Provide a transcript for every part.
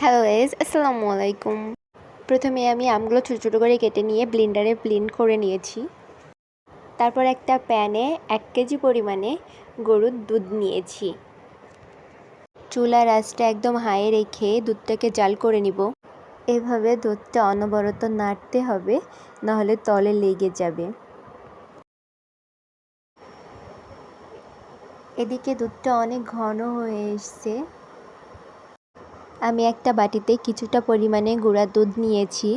Hello guys, আসসালামু আলাইকুম। প্রথমে আমি আমগুলো ছোটো ছোটো করে কেটে নিয়ে ব্লেন্ডারে ব্লেন্ড করে নিয়েছি। তারপর একটা প্যানে 1 কেজি পরিমাণে গরুর দুধ নিয়েছি। চুলার আঁচটা একদম হাইয়ে রেখে দুধটাকে জাল করে নিব। এভাবে দুধটা অনবরত নাড়তে হবে, নাহলে তলে লেগে যাবে। এদিকে দুধটা অনেক ঘন হয়ে এসছে। আমি একটা বাটিতে কিছুটা পরিমাণে গুঁড়া দুধ নিয়েছি।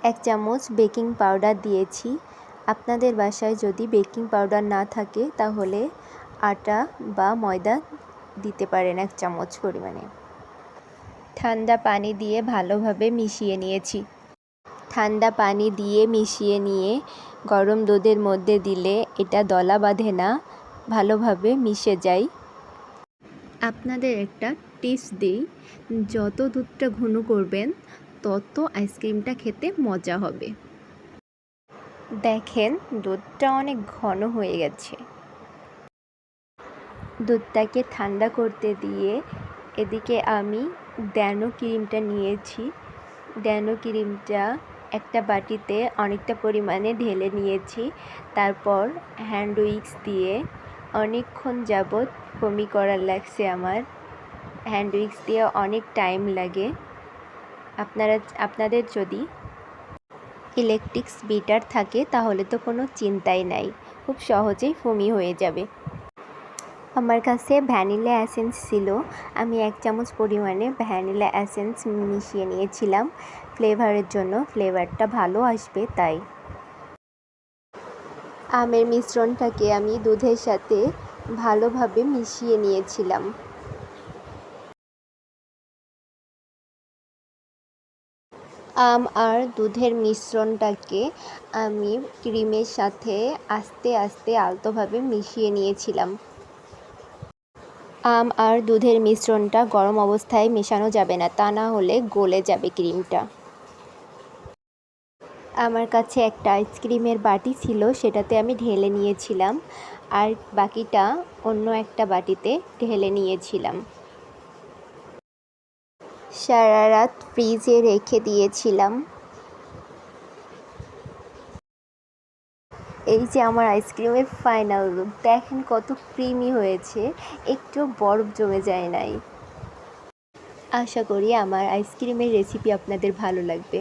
1 চামচ বেকিং পাউডার দিয়েছি। আপনাদের বাসায় যদি বেকিং পাউডার না থাকে তাহলে আটা বা ময়দা দিতে পারেন 1 চামচ পরিমাণে। ঠান্ডা পানি দিয়ে ভালোভাবে মিশিয়ে নিয়েছি। ঠান্ডা পানি দিয়ে মিশিয়ে নিয়ে গরম দুধের মধ্যে দিলে এটা দলা বাঁধে না, ভালোভাবে মিশে যায়। আপনাদের একটা টিপস দিই, যত দুধটা ঘন করবেন তত আইসক্রিমটা খেতে মজা হবে। দেখেন দুধটা অনেক ঘন হয়ে গেছে। দুধটাকে ঠান্ডা করতে দিয়ে এদিকে আমি ড্যানো ক্রিমটা নিয়েছি। ড্যানো ক্রিমটা একটা বাটিতে অনেকটা পরিমাণে ঢেলে নিয়েছি। তারপর হ্যান্ড উইক্স দিয়ে অনেকক্ষণ যাবৎ বমি করার লাগছে আমার। হ্যান্ড উইক্স দিয়ে অনেক টাইম লাগে। আপনাদের যদি ইলেকট্রিক বিটার থাকে তাহলে তো কোনো চিন্তাই নাই, খুব সহজেই ফোমি হয়ে যাবে। আমার কাছে ভ্যানিলা এসেন্স ছিল, আমি 1 চামচ পরিমাণে ভ্যানিলা এসেন্স মিশিয়ে নিয়েছিলাম ফ্লেভারের জন্য, ফ্লেভারটা ভালো আসবে তাই। আমের মিশ্রণটাকে আমি দুধের সাথে ভালোভাবে মিশিয়ে নিয়েছিলাম। আম আর দুধের মিশ্রণটাকে আমি ক্রিমের সাথে আস্তে আস্তে আলতোভাবে মিশিয়ে নিয়েছিলাম। আম আর দুধের মিশ্রণটা গরম অবস্থায় মেশানো যাবে না, তা না হলে গলে যাবে ক্রিমটা। আমার কাছে একটা আইসক্রিমের বাটি ছিল, সেটাতে আমি ঢেলে নিয়েছিলাম আর বাকিটা অন্য একটা বাটিতে ঢেলে নিয়েছিলাম। সারা রাত ফ্রিজে রেখে দিয়েছিলাম। এই যে আমার আইসক্রিমের ফাইনাল লুক, দেখেন কত ক্রিমি হয়েছে, একটু বরফ জমে যায় নাই। আশা করি আমার আইসক্রিমের রেসিপি আপনাদের ভালো লাগবে।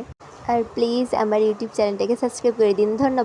আর প্লিজ আমার ইউটিউব চ্যানেলটাকে সাবস্ক্রাইব করে দিন। ধন্যবাদ।